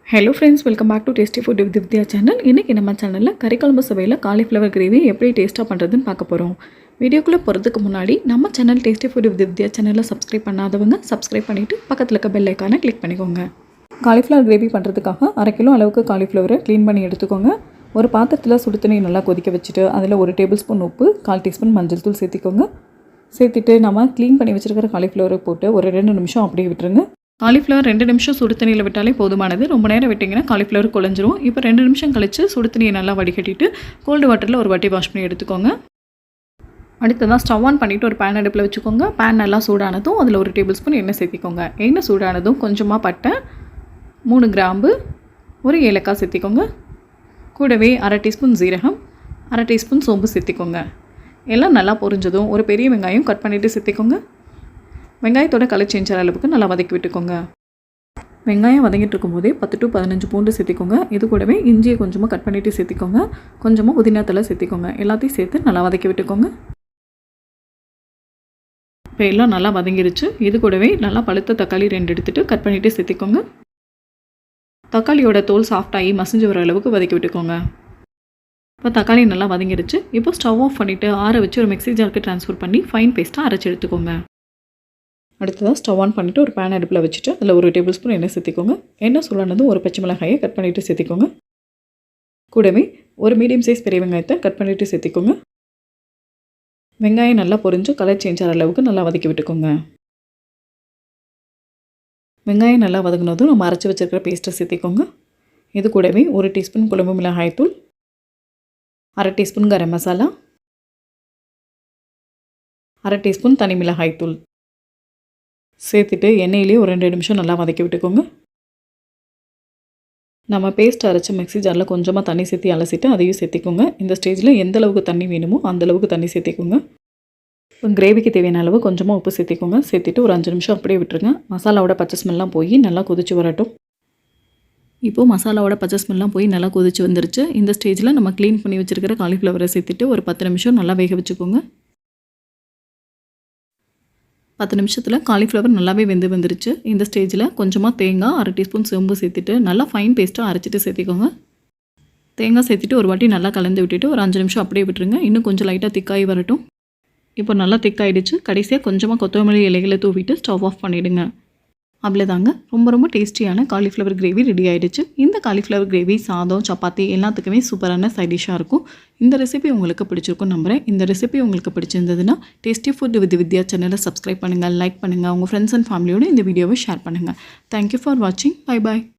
Hello friends, welcome back to tasty food with Vidya channel. இன்றைக்கி நம்ம சேனலில் கறிக்குழம்பு சுவையில் காலிஃப்ளவர் கிரேவி எப்படி டேஸ்ட்டாக பண்ணுறதுன்னு பார்க்க போகிறோம். வீடியோக்குள்ளே போகிறதுக்கு முன்னாடி நம்ம சேனல் டேஸ்டி ஃபுட் வித் வித்யா சேனலில் சப்ஸ்கிரைப் பண்ணாதவங்க சப்ஸ்கிரைப் பண்ணிவிட்டு பக்கத்தில் இருக்க பெல் ஐக்கானை கிளிக் பண்ணிக்கோங்க. காலிஃப்ளவர் கிரேவி பண்ணுறதுக்காக 1/2 கிலோ அளவுக்கு காலிஃப்ளவரை க்ளீன் பண்ணி எடுத்துக்கோங்க. ஒரு பாத்திரத்தில் சுடு தண்ணி நல்லா கொதிக்க வச்சுட்டு அதில் 1 டேபிள் ஸ்பூன் உப்பு, 1/4 டீஸ்பூன் மஞ்சள் தூள் சேர்த்திக்கோங்க. சேர்த்துட்டு நம்ம க்ளீன் பண்ணி வச்சுருக்கிற காலிஃப்ளவரை போட்டு ஒரு 2 நிமிஷம் அப்படியே விட்டுருங்க. காலிஃப்ளவர் 2 நிமிஷம் சுடு தண்ணியில் விட்டாலே போதுமானது. ரொம்ப நேரம் விட்டிங்கன்னா காலிஃப்ளவர் குழஞ்சிரும். இப்போ 2 நிமிஷம் கழித்து சுடு தண்ணியை நல்லா வடிகட்டிட்டு கோல்டு வாட்டரில் ஒரு வாட்டி வாஷ் பண்ணி எடுத்துக்கோங்க. அடுத்ததான் ஸ்டவ் ஆன் பண்ணிவிட்டு ஒரு பேன் அடுப்பில் வச்சுக்கோங்க. பேன் நல்லா சூடானதும் அதில் 1 டேபிள் ஸ்பூன் எண்ணெய் சேர்த்திக்கோங்க. எண்ணெய் சூடானதும் கொஞ்சமாக பட்டை, 3 கிராம்பு, 1 ஏலக்காய் சேர்த்திக்கோங்க. கூடவே 1/2 டீஸ்பூன் ஜீரகம், 1/2 டீஸ்பூன் சோம்பு சேர்த்திக்கோங்க. எல்லாம் நல்லா பொரிஞ்சதும் ஒரு பெரிய வெங்காயம் கட் பண்ணிவிட்டு சேர்த்திக்கோங்க. வெங்காயத்தோட கலர் சேஞ்ச் ஆகிற அளவுக்கு நல்லா வதக்கி விட்டுக்கோங்க. வெங்காயம் வதங்கிட்டு இருக்கும்போதே 10 to 15 பூண்டு சேர்த்திக்கோங்க. இது கூடவே இஞ்சியை கொஞ்சமாக கட் பண்ணிவிட்டு சேர்த்திக்கோங்க. கொஞ்சமாக புதினா தலை சேர்த்திக்கோங்க. எல்லாத்தையும் சேர்த்து நல்லா வதக்கி விட்டுக்கோங்க. இப்போ எல்லாம் நல்லா வதங்கிருச்சு. இது கூடவே நல்லா பழுத்த தக்காளி 2 எடுத்துகிட்டு கட் பண்ணிவிட்டு சேர்த்திக்கோங்க. தக்காளியோட தோல் சாஃப்டாகி மசிஞ்சு வர அளவுக்கு வதக்கி விட்டுக்கோங்க. இப்போ தக்காளி நல்லா வதங்கிடுச்சு. இப்போ ஸ்டவ் ஆஃப் பண்ணிவிட்டு ஆற வச்சு ஒரு மிக்ஸி ஜாருக்கு ட்ரான்ஸ்ஃபர் பண்ணி ஃபைன் பேஸ்ட்டாக அரைச்சி எடுத்துக்கோங்க. அடுத்ததாக ஸ்டவ் ஆன் பண்ணிவிட்டு ஒரு பேன் அடுப்பில் வச்சுட்டு அதில் 1 டேபிள் ஸ்பூன் எண்ணெய் சேர்த்திக்கோங்க. எண்ணெய் சூடானதும் ஒரு பச்சை மிளகாயை கட் பண்ணிவிட்டு சேர்த்திக்கோங்க. கூடவே ஒரு மீடியம் சைஸ் பெரிய வெங்காயத்தை கட் பண்ணிவிட்டு சேர்த்திக்கோங்க. வெங்காயம் நல்லா பொரிஞ்சு கலர் சேஞ்ச் ஆகிற அளவுக்கு நல்லா வதக்கி விட்டுக்கோங்க. வெங்காயம் நல்லா வதங்கினதும் நம்ம அரைச்சி வச்சுருக்கிற பேஸ்ட்டை சேர்த்திக்கோங்க. இது கூடவே 1 டீஸ்பூன் குழம்பு மிளகாய்த்தூள், 1/2 டீஸ்பூன் கரம் மசாலா, 1/2 டீஸ்பூன் தனி மிளகாய்த்தூள் சேர்த்துட்டு எண்ணெயிலே ஒரு 2 நிமிஷம் நல்லா வதக்கி விட்டுக்கோங்க. நம்ம பேஸ்ட் அரைச்ச மிக்ஸி ஜாரில் கொஞ்சமாக தண்ணி சேர்த்து அலசிட்டு அதையும் சேர்த்திக்கோங்க. இந்த ஸ்டேஜில் எந்த அளவுக்கு தண்ணி வேணுமோ அந்தளவுக்கு தண்ணி சேர்த்திக்கோங்க. இப்போ கிரேவிக்கு தேவையான அளவு கொஞ்சமாக உப்பு சேர்த்திக்கோங்க. சேர்த்துட்டு ஒரு 5 நிமிஷம் அப்படியே விட்டுருங்க. மசாலாவோட பச்சை ஸ்மெல்லாம் போய் நல்லா கொதிச்சு வரட்டும். இப்போது மசாலாவோட பச்சை ஸ்மெல்லாம் போய் நல்லா கொதிச்சு வந்துருச்சு. இந்த ஸ்டேஜில் நம்ம க்ளீன் பண்ணி வச்சுருக்கிற காலிஃப்ளவரை சேர்த்துட்டு ஒரு 10 நிமிஷம் நல்லா வேக வச்சுக்கோங்க. 10 நிமிஷத்தில் காலிஃப்ளவர் நல்லாவே வந்துருச்சு. இந்த ஸ்டேஜில் கொஞ்சமாக தேங்காய், 1/2 டீஸ்பூன் சோம்பு சேர்த்துட்டு நல்லா ஃபைன் பேஸ்ட்டாக அரைச்சிட்டு சேர்த்திக்கோங்க. தேங்காய் சேர்த்துட்டு ஒரு வாட்டி நல்லா கலந்து விட்டுட்டு ஒரு 5 நிமிஷம் அப்படியே விட்டுருங்க. இன்னும் கொஞ்சம் லைட்டாக திக்காகி வரட்டும். இப்போ நல்லா திக்காயிடுச்சு. கடைசியாக கொஞ்சமாக கொத்தமல்லி இலைகளை தூவிட்டு ஸ்டவ் ஆஃப் பண்ணிவிடுங்க. அவ்வளோதாங்க, ரொம்ப டேஸ்டியான காலிஃப்ளவர் கிரேவி ரெடி ஆகிடுச்சு. இந்த காலிஃப்ளவர் கிரேவி சாதம், சப்பாத்தி எல்லாத்துக்குமே சூப்பரான சைட் டிஷ்ஷாக இருக்கும். இந்த ரெசிபி உங்களுக்கு பிடிச்சிருக்கும் நம்புகிறேன். இந்த ரெசிபி உங்களுக்கு பிடிச்சிருந்ததுன்னா டேஸ்டி ஃபுட் வித் வித்யா சேனலை சப்ஸ்கிரைப் பண்ணுங்கள், லைக் பண்ணுங்கள், உங்கள் ஃப்ரெண்ட்ஸ் அண்ட் ஃபேமிலியோடு இந்த வீடியோவை ஷேர் பண்ணுங்கள். தேங்க்யூ ஃபார் வாட்சிங். Bye bye.